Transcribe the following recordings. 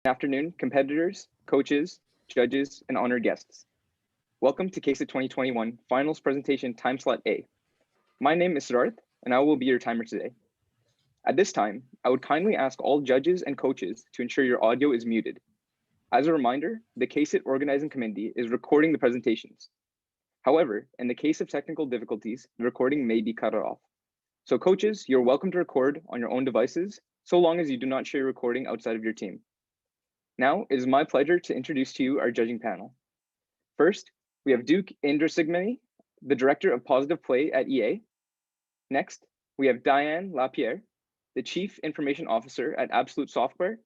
afternoon, competitors, coaches, judges, and honored guests. Welcome to CaseIT 2021 Finals Presentation Time Slot A. My name is Siddharth, and I will be your timer today. At this time, I would kindly ask all judges and coaches to ensure your audio is muted. As a reminder, the CaseIT Organizing Committee is recording the presentations. However, in the case of technical difficulties, the recording may be cut off. So coaches, you're welcome to record on your own devices, so long as you do not share your recording outside of your team. Now, it is my pleasure to introduce to you our judging panel. First, we have Duke Indrasigmeni, the Director of Positive Play at EA. Next, we have Diane Lapierre, the Chief Information Officer at Absolute Software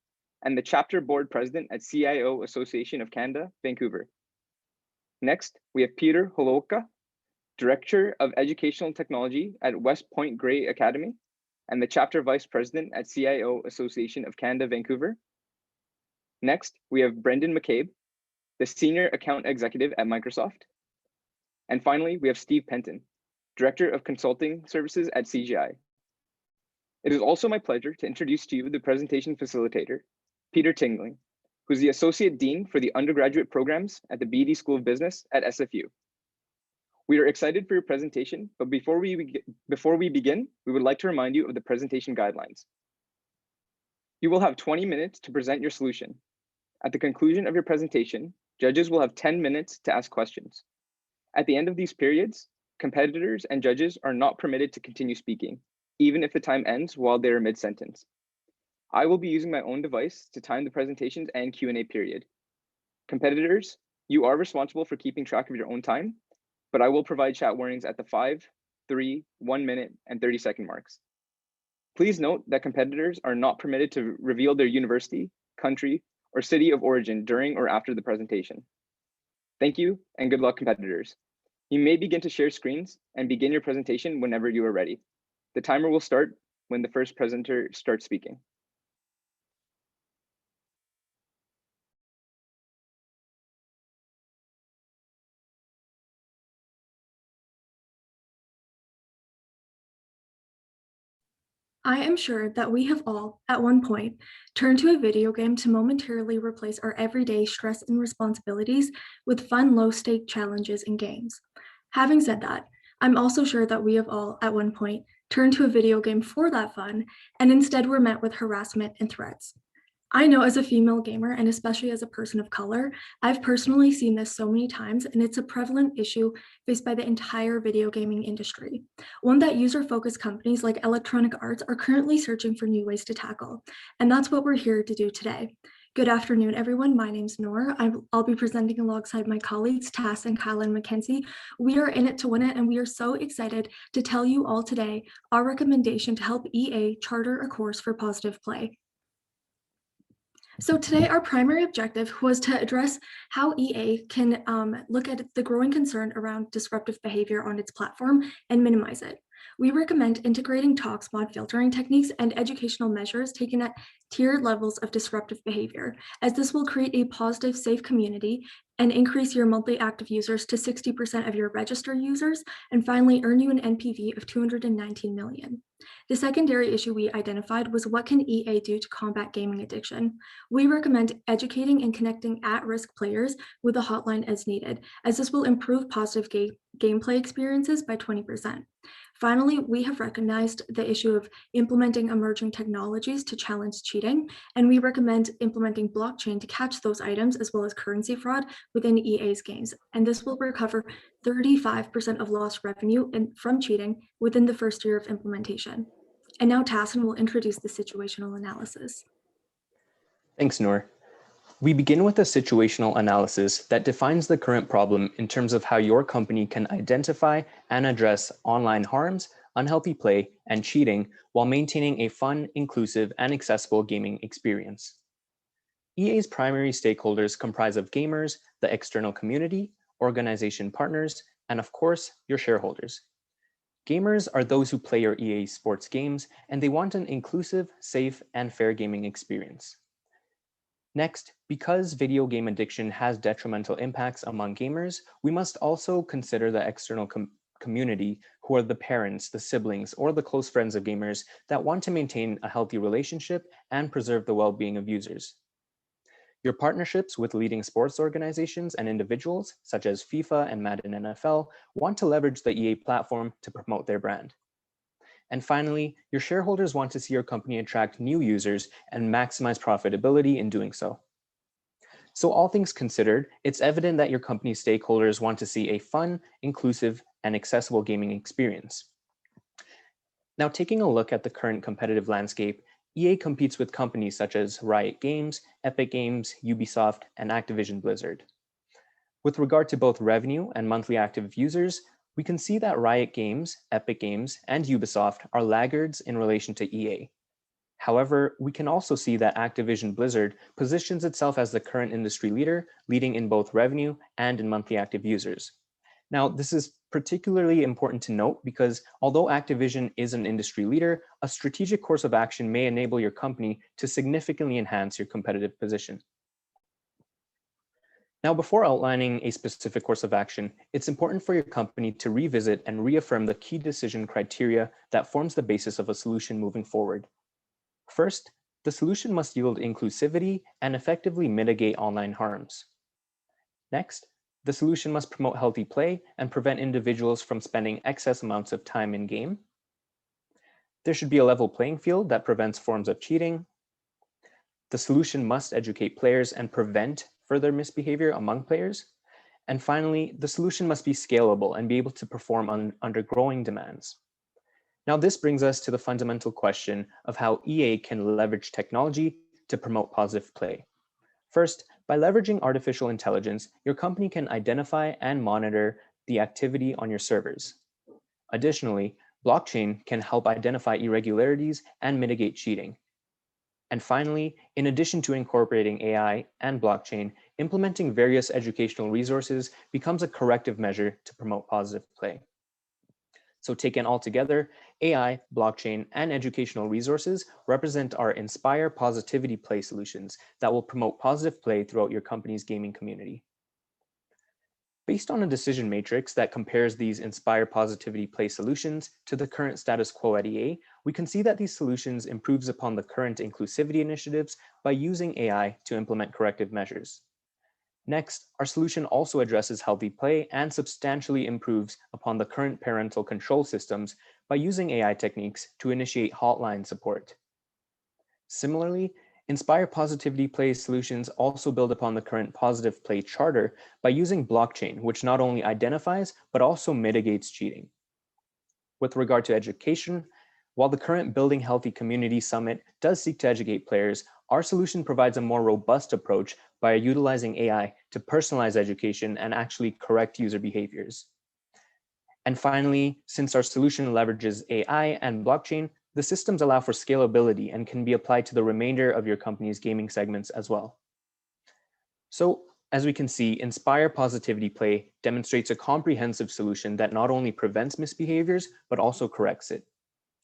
and the Chapter Board President at CIO Association of Canada, Vancouver. Next, we have Peter Holoka, Director of Educational Technology at West Point Grey Academy and the Chapter Vice President at CIO Association of Canada, Vancouver. Next, we have Brendan McCabe, the Senior Account Executive at Microsoft. And finally, we have Steve Penton, Director of Consulting Services at CGI. It is also my pleasure to introduce to you the presentation facilitator, Peter Tingling, who's the Associate Dean for the undergraduate programs at the BD School of Business at SFU. We are excited for your presentation, but before we begin, we would like to remind you of the presentation guidelines. You will have 20 minutes to present your solution. At the conclusion of your presentation, judges will have 10 minutes to ask questions. At the end of these periods, competitors and judges are not permitted to continue speaking, even if the time ends while they are mid-sentence. I will be using my own device to time the presentations and Q&A period. Competitors, you are responsible for keeping track of your own time, but I will provide chat warnings at the 5, 3, 1 minute, and 30-second marks. Please note that competitors are not permitted to reveal their university, country, or city of origin during or after the presentation. Thank you and good luck, competitors. You may begin to share screens and begin your presentation whenever you are ready. The timer will start when the first presenter starts speaking. I am sure that we have all, at one point, turned to a video game to momentarily replace our everyday stress and responsibilities with fun, low-stake challenges and games. Having said that, I'm also sure that we have all, at one point, turned to a video game for that fun, and instead were met with harassment and threats. I know as a female gamer, and especially as a person of color, I've personally seen this so many times, and it's a prevalent issue faced by the entire video gaming industry, one that user-focused companies like Electronic Arts are currently searching for new ways to tackle, and that's what we're here to do today. Good afternoon, everyone. My name's Noor. I'll be presenting alongside my colleagues, Tass and Kylan McKenzie. We are in it to win it, and we are so excited to tell you all today our recommendation to help EA charter a course for positive play. So today, our primary objective was to address how EA can look at the growing concern around disruptive behavior on its platform and minimize it. We recommend integrating talks, mod filtering techniques, and educational measures taken at tiered levels of disruptive behavior, as this will create a positive, safe community and increase your monthly active users to 60% of your registered users, and finally earn you an NPV of 219 million. The secondary issue we identified was what can EA do to combat gaming addiction? We recommend educating and connecting at-risk players with a hotline as needed, as this will improve positive gameplay experiences by 20%. Finally, we have recognized the issue of implementing emerging technologies to challenge cheating, and we recommend implementing blockchain to catch those items as well as currency fraud within EA's games. And this will recover 35% of lost revenue from cheating within the first year of implementation. And now Tassin will introduce the situational analysis. Thanks, Noor. We begin with a situational analysis that defines the current problem in terms of how your company can identify and address online harms, unhealthy play, and cheating while maintaining a fun, inclusive, and accessible gaming experience. EA's primary stakeholders comprise of gamers, the external community, organization partners, and of course, your shareholders. Gamers are those who play your EA sports games, and they want an inclusive, safe, and fair gaming experience. Next, because video game addiction has detrimental impacts among gamers, we must also consider the external community, who are the parents, the siblings, or the close friends of gamers that want to maintain a healthy relationship and preserve the well-being of users. Your partnerships with leading sports organizations and individuals, such as FIFA and Madden NFL, want to leverage the EA platform to promote their brand. And finally, your shareholders want to see your company attract new users and maximize profitability in doing so. So all things considered, it's evident that your company's stakeholders want to see a fun, inclusive, and accessible gaming experience. Now, taking a look at the current competitive landscape, EA competes with companies such as Riot Games, Epic Games, Ubisoft, and Activision Blizzard. With regard to both revenue and monthly active users, we can see that Riot Games, Epic Games, and Ubisoft are laggards in relation to EA. However, we can also see that Activision Blizzard positions itself as the current industry leader, leading in both revenue and in monthly active users. Now, this is particularly important to note because although Activision is an industry leader, a strategic course of action may enable your company to significantly enhance your competitive position. Now, before outlining a specific course of action, it's important for your company to revisit and reaffirm the key decision criteria that forms the basis of a solution moving forward. First, the solution must yield inclusivity and effectively mitigate online harms. Next, the solution must promote healthy play and prevent individuals from spending excess amounts of time in game. There should be a level playing field that prevents forms of cheating. The solution must educate players and prevent further misbehavior among players. And finally, the solution must be scalable and be able to perform under growing demands. Now, this brings us to the fundamental question of how EA can leverage technology to promote positive play. First, by leveraging artificial intelligence, your company can identify and monitor the activity on your servers. Additionally, blockchain can help identify irregularities and mitigate cheating. And finally, in addition to incorporating AI and blockchain, implementing various educational resources becomes a corrective measure to promote positive play. So taken all together, AI, blockchain, and educational resources represent our Inspire Positivity Play solutions that will promote positive play throughout your company's gaming community. Based on a decision matrix that compares these Inspire Positivity Play solutions to the current status quo at EA, we can see that these solutions improves upon the current inclusivity initiatives by using AI to implement corrective measures. Next, our solution also addresses healthy play and substantially improves upon the current parental control systems by using AI techniques to initiate hotline support. Similarly, Inspire Positivity Play solutions also build upon the current positive play charter by using blockchain, which not only identifies, but also mitigates cheating. With regard to education, while the current Building Healthy Community Summit does seek to educate players, our solution provides a more robust approach by utilizing AI to personalize education and actually correct user behaviors. And finally, since our solution leverages AI and blockchain, the systems allow for scalability and can be applied to the remainder of your company's gaming segments as well. So, as we can see, Inspire Positivity Play demonstrates a comprehensive solution that not only prevents misbehaviors, but also corrects it.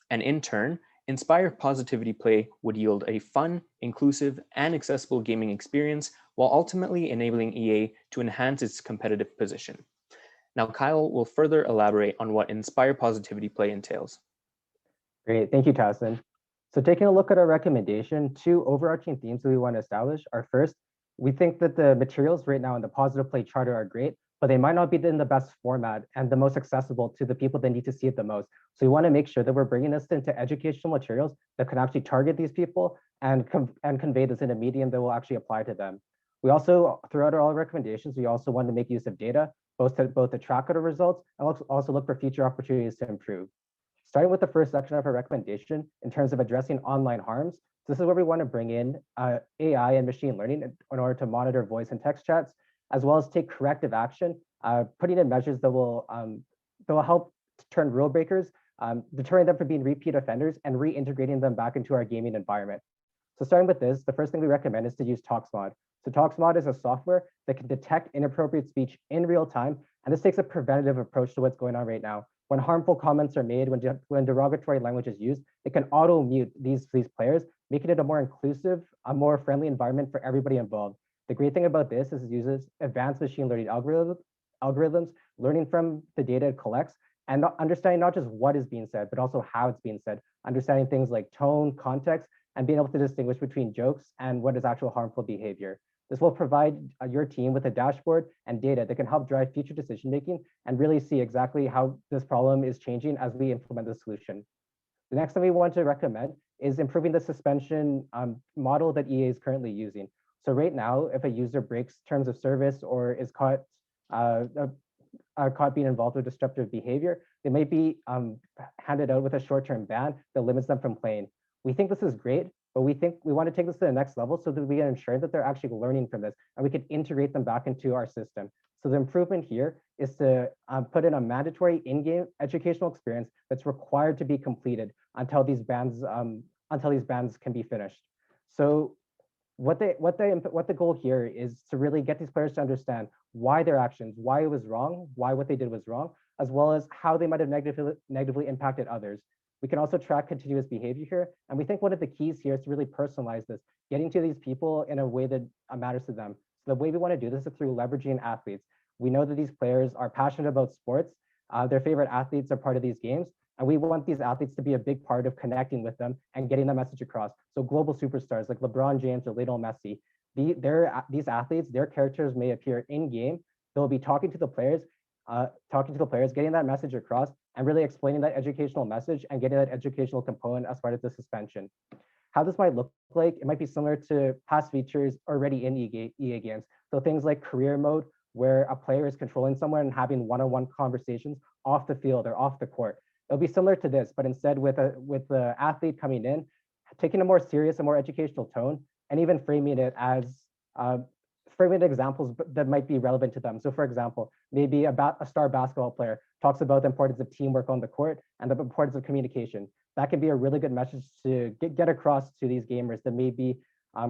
And in turn, Inspire Positivity Play would yield a fun, inclusive, and accessible gaming experience while ultimately enabling EA to enhance its competitive position. Now, Kyle will further elaborate on what Inspire Positivity Play entails. Great, thank you, Tassin. So taking a look at our recommendation, two overarching themes that we want to establish are first, we think that the materials right now in the Positive Play Charter are great, but they might not be in the best format and the most accessible to the people that need to see it the most. So we want to make sure that we're bringing this into educational materials that can actually target these people and convey this in a medium that will actually apply to them. We also, throughout all our recommendations, we also want to make use of data, both to track our results and also look for future opportunities to improve. Starting with the first section of our recommendation, in terms of addressing online harms, this is where we want to bring in AI and machine learning in order to monitor voice and text chats, as well as take corrective action, putting in measures that will help turn rule breakers, deterring them from being repeat offenders, and reintegrating them back into our gaming environment. So starting with this, the first thing we recommend is to use ToxMod. So ToxMod is a software that can detect inappropriate speech in real time, and this takes a preventative approach to what's going on right now. When harmful comments are made, when derogatory language is used, it can auto-mute these players, making it a more inclusive, a more friendly environment for everybody involved. The great thing about this is it uses advanced machine learning algorithms, learning from the data it collects, and understanding not just what is being said, but also how it's being said, understanding things like tone, context, and being able to distinguish between jokes and what is actual harmful behavior. This will provide your team with a dashboard and data that can help drive future decision-making and really see exactly how this problem is changing as we implement the solution. The next thing we want to recommend is improving the suspension model that EA is currently using. So right now, if a user breaks terms of service or is caught being involved with disruptive behavior, they might be handed out with a short-term ban that limits them from playing. We think this is great, but we think we want to take this to the next level so that we can ensure that they're actually learning from this and we can integrate them back into our system. So the improvement here is to put in a mandatory in-game educational experience that's required to be completed until these bans can be finished. So what the goal here is to really get these players to understand why their actions, why it was wrong, why what they did was wrong, as well as how they might have negatively impacted others. We can also track continuous behavior here. And we think one of the keys here is to really personalize this, getting to these people in a way that matters to them. So the way we want to do this is through leveraging athletes. We know that these players are passionate about sports. Their favorite athletes are part of these games. And we want these athletes to be a big part of connecting with them and getting the message across. So global superstars like LeBron James or Lionel Messi, these athletes, their characters may appear in game. They'll be talking to the players, getting that message across, and really explaining that educational message and getting that educational component as part of the suspension. How this might look like, it might be similar to past features already in EA games. So things like career mode, where a player is controlling someone and having one-on-one conversations off the field or off the court. It'll be similar to this, but instead with the athlete coming in, taking a more serious and more educational tone, and even framing it as framing examples that might be relevant to them. So for example, maybe a star basketball player talks about the importance of teamwork on the court and the importance of communication. That can be a really good message to get across to these gamers that may be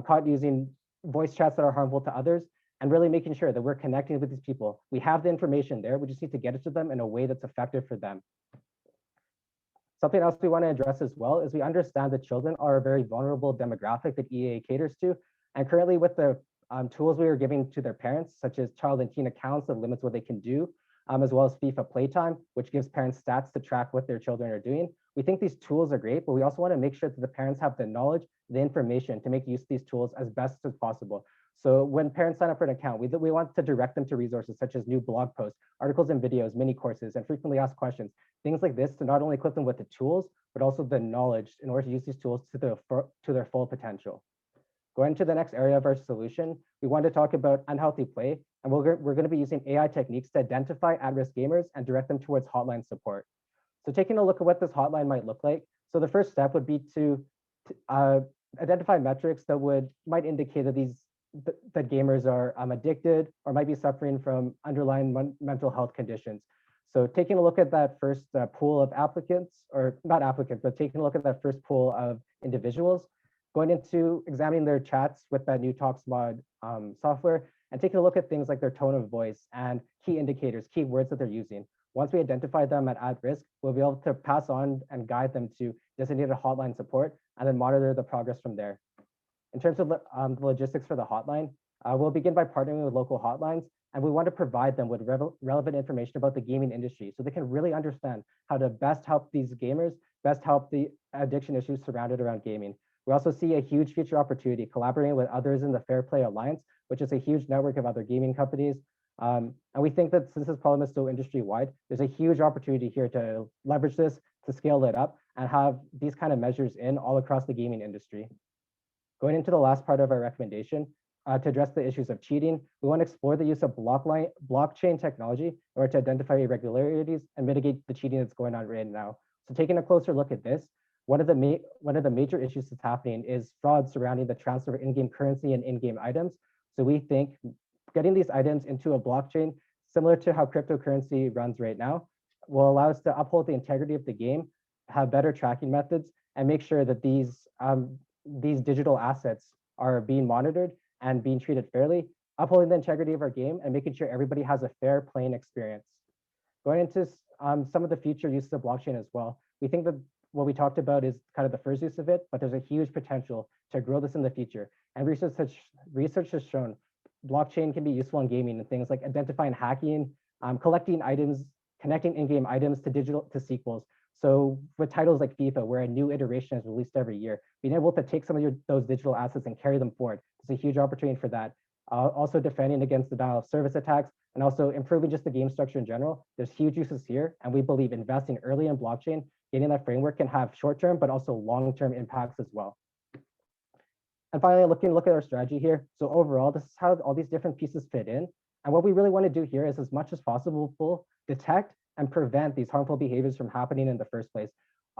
caught using voice chats that are harmful to others, and really making sure that we're connecting with these people. We have the information there, we just need to get it to them in a way that's effective for them. Something else we want to address as well is we understand that children are a very vulnerable demographic that EA caters to. And currently with the tools we are giving to their parents, such as child and teen accounts that limits what they can do, as well as FIFA playtime, which gives parents stats to track what their children are doing. We think these tools are great, but we also want to make sure that the parents have the knowledge, the information to make use of these tools as best as possible. So when parents sign up for an account, we want to direct them to resources such as new blog posts, articles and videos, mini courses, and frequently asked questions. Things like this to not only equip them with the tools, but also the knowledge in order to use these tools to their full potential. Going to the next area of our solution, we want to talk about unhealthy play, and we're going to be using AI techniques to identify at-risk gamers and direct them towards hotline support. So taking a look at what this hotline might look like. So the first step would be to identify metrics that might indicate that gamers are addicted or might be suffering from underlying mental health conditions. So taking a look at that first pool of applicants, or not applicants, but taking a look at that first pool of individuals, going into examining their chats with that new TalksMod software, and taking a look at things like their tone of voice and key indicators, key words that they're using. Once we identify them at risk, we'll be able to pass on and guide them to designated hotline support and then monitor the progress from there. In terms of the logistics for the hotline, we'll begin by partnering with local hotlines, and we want to provide them with relevant information about the gaming industry so they can really understand how to best help these gamers, best help the addiction issues surrounded around gaming. We also see a huge future opportunity collaborating with others in the Fair Play Alliance, which is a huge network of other gaming companies. And we think that since this problem is so industry-wide, there's a huge opportunity here to leverage this, to scale it up, and have these kind of measures in all across the gaming industry. Going into the last part of our recommendation, to address the issues of cheating, we want to explore the use of blockchain technology in order to identify irregularities and mitigate the cheating that's going on right now. So taking a closer look at this, one of the major issues that's happening is fraud surrounding the transfer of in-game currency and in-game items. So we think getting these items into a blockchain, similar to how cryptocurrency runs right now, will allow us to uphold the integrity of the game, have better tracking methods, and make sure that these digital assets are being monitored and being treated fairly, upholding the integrity of our game and making sure everybody has a fair playing experience. Going into some of the future uses of blockchain as well, we think that what we talked about is kind of the first use of it, but there's a huge potential to grow this in the future. And research has shown blockchain can be useful in gaming and things like identifying hacking, collecting items, connecting in-game items to sequels. So with titles like FIFA, where a new iteration is released every year, being able to take some of those digital assets and carry them forward is a huge opportunity for that. Also defending against the denial of service attacks and also improving just the game structure in general. There's huge uses here, and we believe investing early in blockchain, getting that framework can have short-term but also long-term impacts as well. And finally, look at our strategy here. So overall, this is how all these different pieces fit in. And what we really want to do here is, as much as possible, detect and prevent these harmful behaviors from happening in the first place.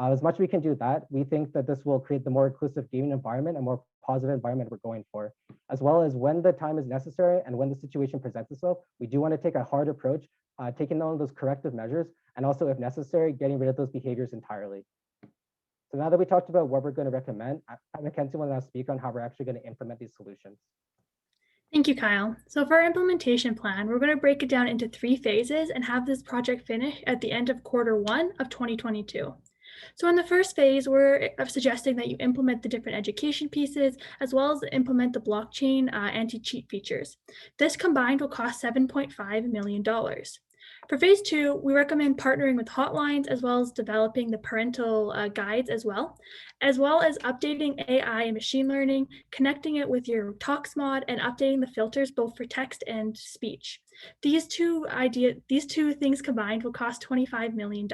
As much as we can do that, we think that this will create the more inclusive gaming environment and more positive environment we're going for, as well as when the time is necessary and when the situation presents itself, we do want to take a hard approach, taking on those corrective measures, and also, if necessary, getting rid of those behaviors entirely. So now that we talked about what we're going to recommend, Mackenzie will now speak on how we're actually going to implement these solutions. Thank you, Kyle. So for our implementation plan, we're going to break it down into 3 phases and have this project finish at the end of Q1 of 2022. So in the first phase, we're suggesting that you implement the different education pieces, as well as implement the blockchain anti-cheat features. This combined will cost $7.5 million. For phase 2, we recommend partnering with hotlines, as well as developing the parental guides as well as updating AI and machine learning, connecting it with your Talks mod, and updating the filters both for text and speech. These two things combined will cost $25 million.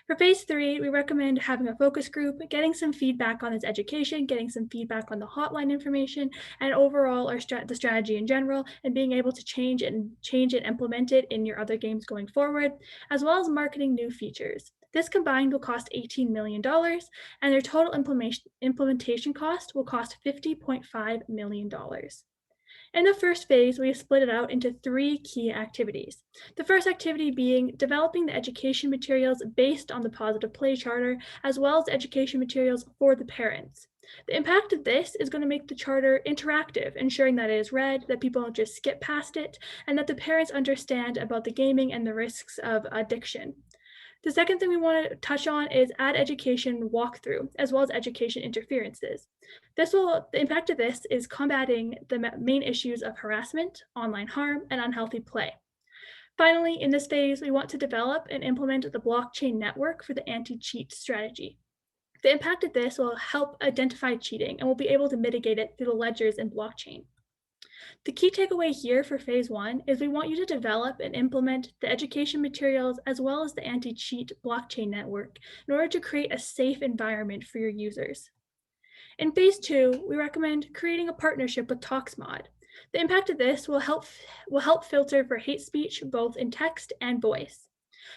For phase 3, we recommend having a focus group, getting some feedback on its education, getting some feedback on the hotline information, and overall the strategy in general, and being able to change and implement it in your other games going forward, as well as marketing new features. This combined will cost $18 million, and their total implementation cost will cost $50.5 million. In the first phase, we have split it out into 3 key activities. The first activity being developing the education materials based on the Positive Play Charter, as well as education materials for the parents. The impact of this is going to make the charter interactive, ensuring that it is read, that people don't just skip past it, and that the parents understand about the gaming and the risks of addiction. The second thing we want to touch on is add education walkthrough, as well as education interferences. The impact of this is combating the main issues of harassment, online harm, and unhealthy play. Finally, in this phase, we want to develop and implement the blockchain network for the anti-cheat strategy. The impact of this will help identify cheating, and we'll be able to mitigate it through the ledgers in blockchain. The key takeaway here for phase 1 is we want you to develop and implement the education materials, as well as the anti-cheat blockchain network, in order to create a safe environment for your users. In phase 2, we recommend creating a partnership with TalksMod. The impact of this will help filter for hate speech, both in text and voice.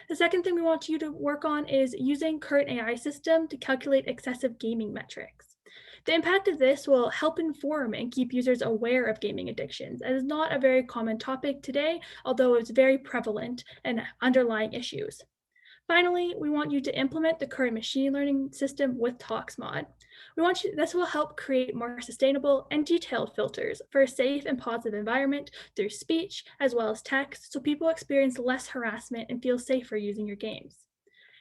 The second thing we want you to work on is using current AI system to calculate excessive gaming metrics. The impact of this will help inform and keep users aware of gaming addictions, as it's not a very common topic today, although it's very prevalent and underlying issues. Finally, we want you to implement the current machine learning system with TalksMod. This will help create more sustainable and detailed filters for a safe and positive environment through speech as well as text, so people experience less harassment and feel safer using your games.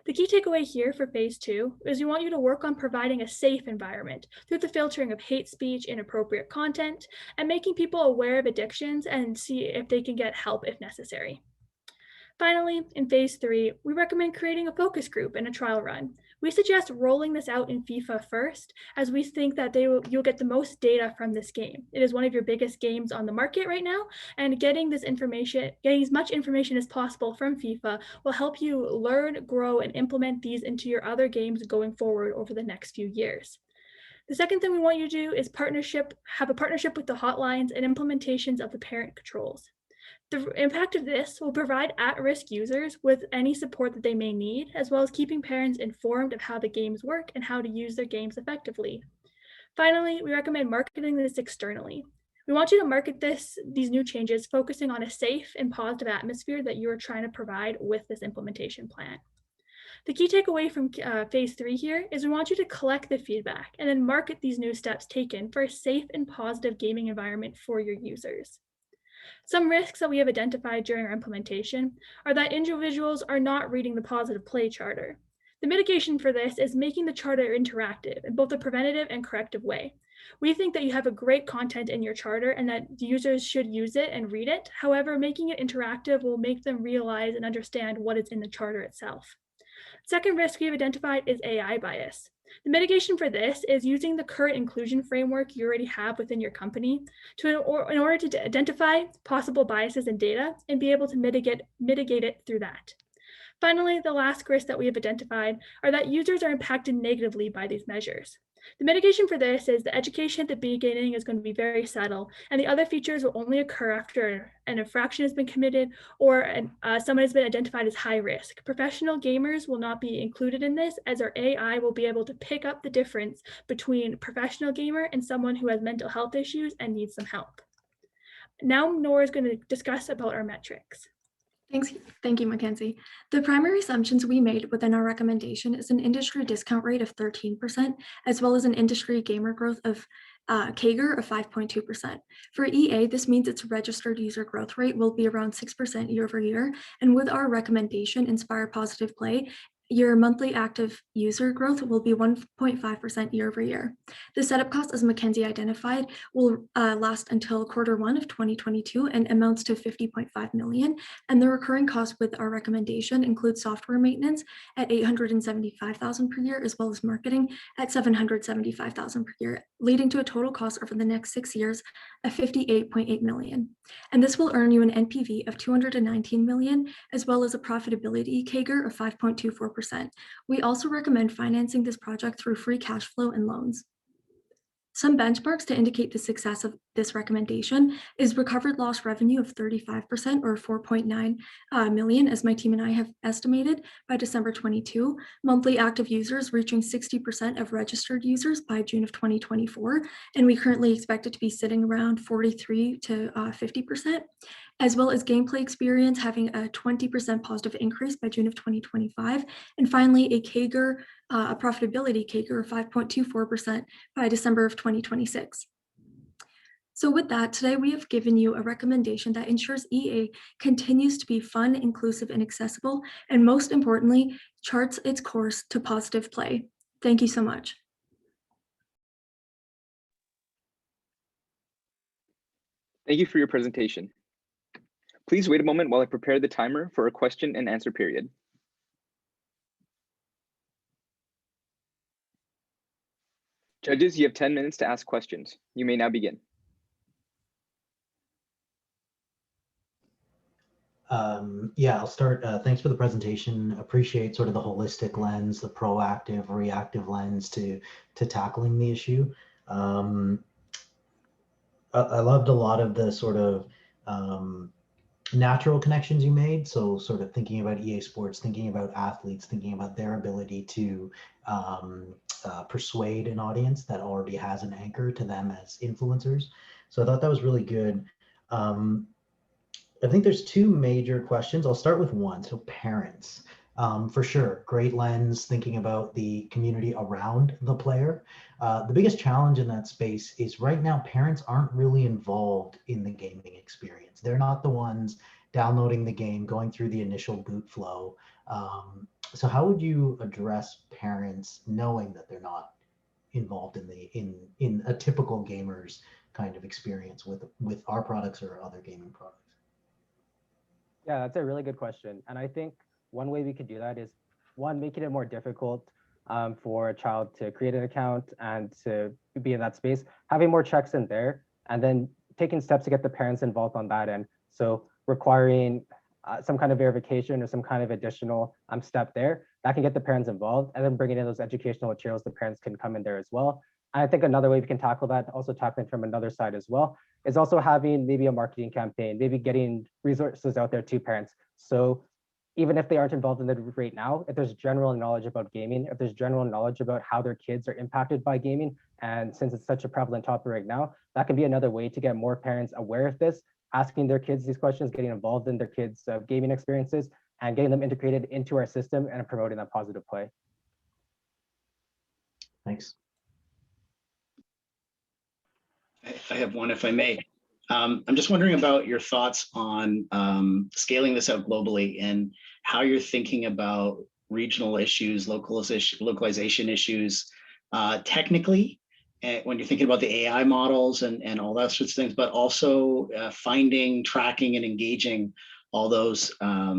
The key takeaway here for phase 2 is we want you to work on providing a safe environment through the filtering of hate speech, inappropriate content, and making people aware of addictions and see if they can get help if necessary. Finally, in phase 3, we recommend creating a focus group and a trial run. We suggest rolling this out in FIFA first, as we think that you'll get the most data from this game. It is one of your biggest games on the market right now, and getting as much information as possible from FIFA will help you learn, grow, and implement these into your other games going forward over the next few years. The second thing we want you to do is have a partnership with the hotlines and implementations of the parent controls. The impact of this will provide at-risk users with any support that they may need, as well as keeping parents informed of how the games work and how to use their games effectively. Finally, we recommend marketing this externally. We want you to market these new changes, focusing on a safe and positive atmosphere that you are trying to provide with this implementation plan. The key takeaway from phase 3 here is we want you to collect the feedback and then market these new steps taken for a safe and positive gaming environment for your users. Some risks that we have identified during our implementation are that individuals are not reading the Positive Play Charter. The mitigation for this is making the charter interactive in both a preventative and corrective way. We think that you have a great content in your charter and that users should use it and read it. However, making it interactive will make them realize and understand what is in the charter itself. Second risk we've identified is AI bias. The mitigation for this is using the current inclusion framework you already have within your company in order to identify possible biases in data and be able to mitigate it through that. Finally, the last risk that we have identified are that users are impacted negatively by these measures. The mitigation for this is the education at the beginning is going to be very subtle, and the other features will only occur after an infraction has been committed or someone has been identified as high risk. Professional gamers will not be included in this, as our AI will be able to pick up the difference between a professional gamer and someone who has mental health issues and needs some help. Now Nora is going to discuss about our metrics. Thank you, Mackenzie. The primary assumptions we made within our recommendation is an industry discount rate of 13%, as well as an industry gamer growth of CAGR of 5.2%. For EA, this means its registered user growth rate will be around 6% year over year. And with our recommendation, Inspire Positive Play, your monthly active user growth will be 1.5% year over year. The setup cost, as Mackenzie identified, will last until Q1 of 2022 and amounts to 50.5 million. And the recurring cost with our recommendation includes software maintenance at 875,000 per year, as well as marketing at 775,000 per year, leading to a total cost over the next 6 years of 58.8 million. And this will earn you an NPV of 219 million, as well as a profitability CAGR of 5.24%. We also recommend financing this project through free cash flow and loans. Some benchmarks to indicate the success of this recommendation is recovered lost revenue of 35% or 4.9 million, as my team and I have estimated by December 22, monthly active users reaching 60% of registered users by June of 2024, and we currently expect it to be sitting around 43 to 50%, as well as gameplay experience having a 20% positive increase by June of 2025, and finally a CAGR, a profitability CAGR of 5.24% by December of 2026. So with that, today we have given you a recommendation that ensures EA continues to be fun, inclusive, and accessible, and most importantly, charts its course to positive play. Thank you so much. Thank you for your presentation. Please wait a moment while I prepare the timer for a question and answer period. Judges, you have 10 minutes to ask questions. You may now begin. Yeah, I'll start. Thanks for the presentation. Appreciate sort of the holistic lens, the proactive, reactive lens to tackling the issue. I loved a lot of the sort of natural connections you made. So sort of thinking about EA Sports, thinking about athletes, thinking about their ability to persuade an audience that already has an anchor to them as influencers. So I thought that was really good. I think there's two major questions. I'll start with one. So parents, for sure, great lens thinking about the community around the player. The biggest challenge in that space is right now parents aren't really involved in the gaming experience. They're not the ones downloading the game, going through the initial boot flow. So how would you address parents knowing that they're not involved in a typical gamer's kind of experience with our products or other gaming products? Yeah, that's a really good question. And I think one way we could do that is, one, making it more difficult for a child to create an account and to be in that space, having more checks in there, and then taking steps to get the parents involved on that end. So requiring some kind of verification or some kind of additional step there that can get the parents involved, and then bringing in those educational materials the parents can come in there as well. And I think another way we can tackle that, also tackling from another side as well, is also having maybe a marketing campaign, maybe getting resources out there to parents. So even if they aren't involved in it right now, if there's general knowledge about gaming, if there's general knowledge about how their kids are impacted by gaming, and since it's such a prevalent topic right now, that can be another way to get more parents aware of this, asking their kids these questions, getting involved in their kids' gaming experiences, and getting them integrated into our system and promoting that positive play. Thanks. I have one, if I may. I'm just wondering about your thoughts on scaling this out globally and how you're thinking about regional issues, localization issues, technically, when you're thinking about the AI models and all that sorts of things, but also finding, tracking, and engaging all those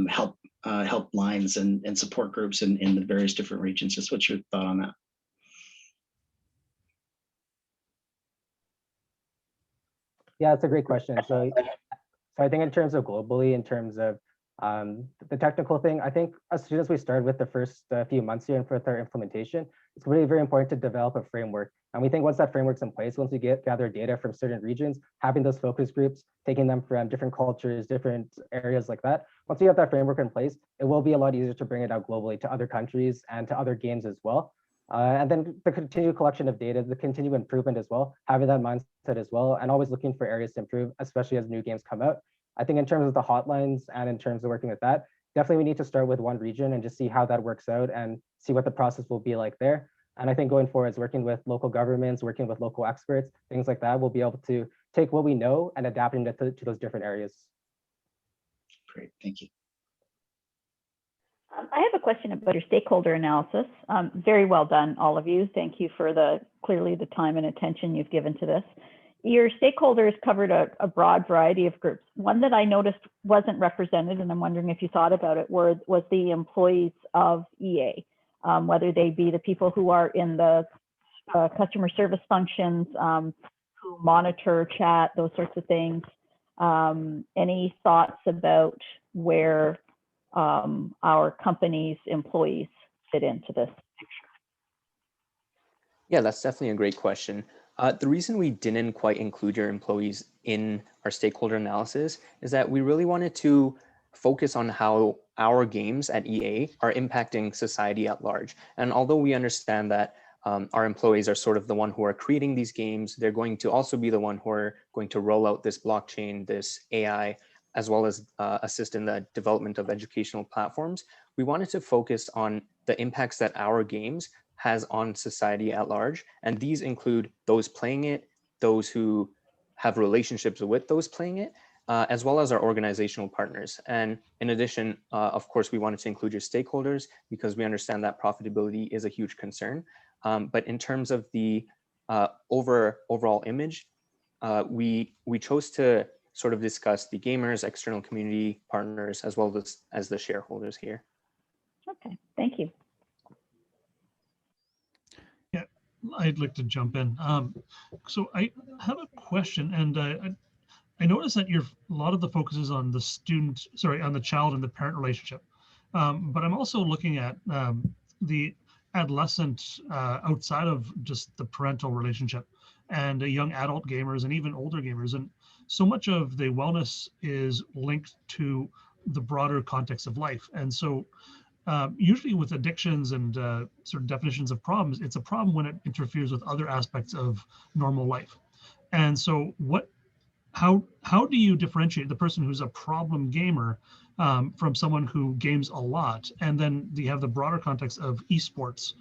help helplines and support groups in the various different regions? Just what's your thought on that? Yeah, it's a great question. So I think in terms of globally, in terms of the technical thing, I think as soon as we start with the first few months here and with our implementation, it's really very important to develop a framework. And we think once that framework's in place, once we gather data from certain regions, having those focus groups, taking them from different cultures, different areas like that, once we have that framework in place, it will be a lot easier to bring it out globally to other countries and to other games as well. And then the continued collection of data, the continued improvement as well, having that mindset as well, and always looking for areas to improve, especially as new games come out. I think in terms of the hotlines and in terms of working with that, definitely we need to start with one region and just see how that works out and see what the process will be like there. And I think going forwards, working with local governments, working with local experts, things like that, we'll be able to take what we know and adapting it to those different areas. Great, thank you. I have a question about your stakeholder analysis. Very well done, all of you. Thank you for clearly the time and attention you've given to this. Your stakeholders covered a broad variety of groups. One that I noticed wasn't represented, and I'm wondering if you thought about it, was the employees of EA, whether they be the people who are in the customer service functions, who monitor chat, those sorts of things. Any thoughts about where our company's employees fit into this picture? Yeah, that's definitely a great question. The reason we didn't quite include your employees in our stakeholder analysis is that we really wanted to focus on how our games at EA are impacting society at large. And although we understand that our employees are sort of the one who are creating these games, they're going to also be the one who are going to roll out this blockchain, this AI, as well as assist in the development of educational platforms. We wanted to focus on the impacts that our games has on society at large. And these include those playing it, those who have relationships with those playing it, as well as our organizational partners. And in addition, of course, we wanted to include your stakeholders because we understand that profitability is a huge concern. But in terms of the overall image, we chose to sort of discuss the gamers, external community partners, as well as the shareholders here. Okay, thank you. I'd like to jump in. So I have a question, and I noticed that a lot of the focus is on the on the child and the parent relationship. But I'm also looking at the adolescent outside of just the parental relationship, and young adult gamers and even older gamers. And so much of the wellness is linked to the broader context of life. And so usually with addictions and sort of definitions of problems, it's a problem when it interferes with other aspects of normal life. And so how do you differentiate the person who's a problem gamer from someone who games a lot? And then you have the broader context of esports,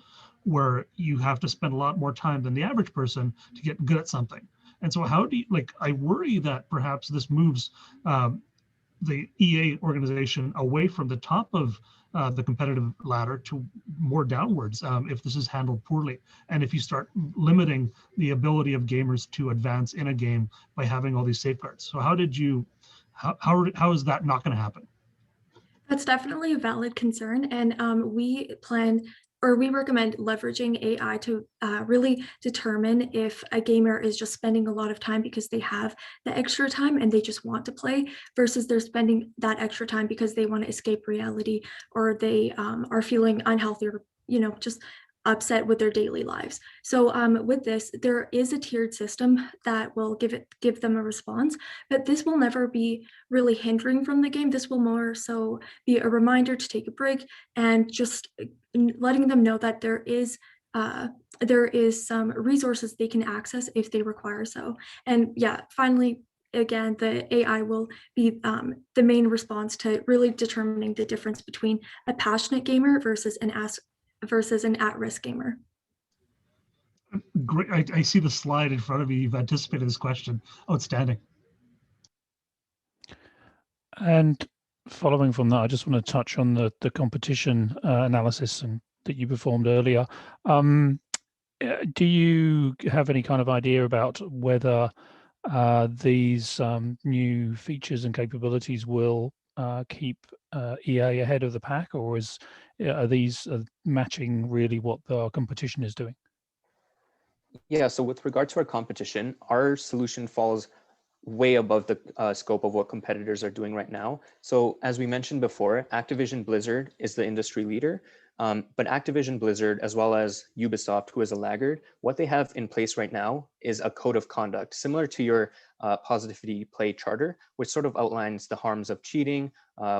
where you have to spend a lot more time than the average person to get good at something. And so how do you, I worry that perhaps this moves the EA organization away from the top of the competitive ladder to more downwards if this is handled poorly. And if you start limiting the ability of gamers to advance in a game by having all these safeguards. So how is that not going to happen? That's definitely a valid concern, and we recommend leveraging AI to really determine if a gamer is just spending a lot of time because they have the extra time and they just want to play, versus they're spending that extra time because they want to escape reality, or they are feeling unhealthy, or just upset with their daily lives. So with this, there is a tiered system that will give them a response, but this will never be really hindering from the game. This will more so be a reminder to take a break and just letting them know that there is some resources they can access if they require so. And yeah, finally, again, the AI will be the main response to really determining the difference between a passionate gamer versus an at-risk gamer. Great. I see the slide in front of you. You've anticipated this question. Outstanding. And following from that, I just want to touch on the competition analysis that you performed earlier. Do you have any kind of idea about whether these new features and capabilities will keep EA ahead of the pack, or are these matching really what the competition is doing? Yeah, so with regard to our competition, our solution falls way above the scope of what competitors are doing right now. So as we mentioned before, Activision Blizzard is the industry leader, but Activision Blizzard, as well as Ubisoft, who is a laggard, what they have in place right now is a code of conduct, similar to your Positivity Play Charter, which sort of outlines the harms of cheating,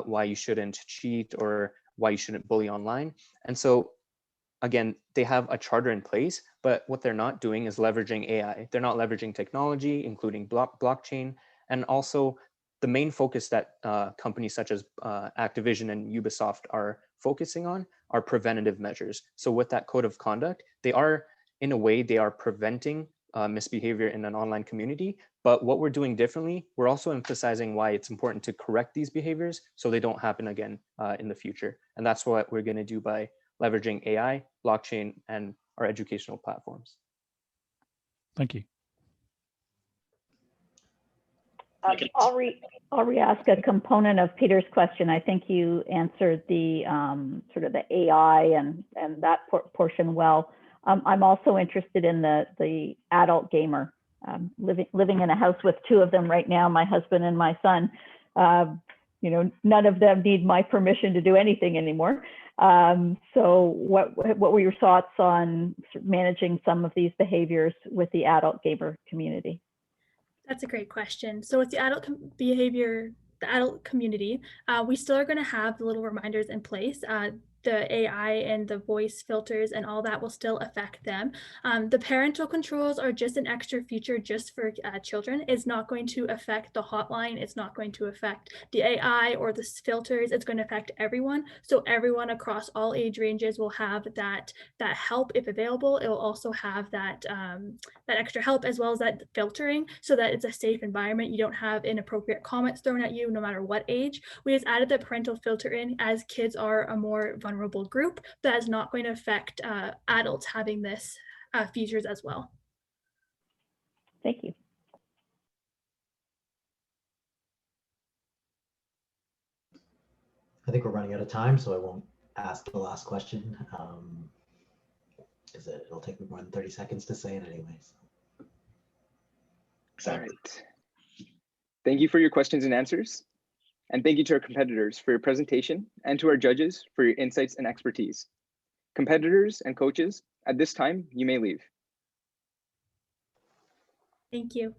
why you shouldn't cheat, or why you shouldn't bully online. And so again, they have a charter in place, but what they're not doing is leveraging AI. They're not leveraging technology, including blockchain. And also the main focus that companies such as Activision and Ubisoft are focusing on are preventative measures. So with that code of conduct, they are, in a way, they are preventing misbehavior in an online community. But what we're doing differently, we're also emphasizing why it's important to correct these behaviors so they don't happen again in the future. And that's what we're going to do by leveraging AI, blockchain, and our educational platforms. Thank you. I'll re-ask a component of Peter's question. I think you answered the sort of the AI and that portion well. I'm also interested in the adult gamer. Living in a house with two of them right now, my husband and my son. You know, none of them need my permission to do anything anymore. So what were your thoughts on managing some of these behaviors with the adult gamer community? That's a great question. So with the adult behavior, the adult community, we still are going to have the little reminders in place. The AI and the voice filters and all that will still affect them. The parental controls are just an extra feature just for children. It's not going to affect the hotline. It's not going to affect the AI or the filters. It's going to affect everyone. So everyone across all age ranges will have that help if available. It will also have that extra help as well as that filtering so that it's a safe environment. You don't have inappropriate comments thrown at you no matter what age. We just added the parental filter in as kids are a more vulnerable group. That is not going to affect adults having this features as well. Thank you. I think we're running out of time, so I won't ask the last question because it'll take me more than 30 seconds to say it anyway. So. All right. Thank you for your questions and answers. And thank you to our competitors for your presentation and to our judges for your insights and expertise. Competitors and coaches, at this time, you may leave. Thank you.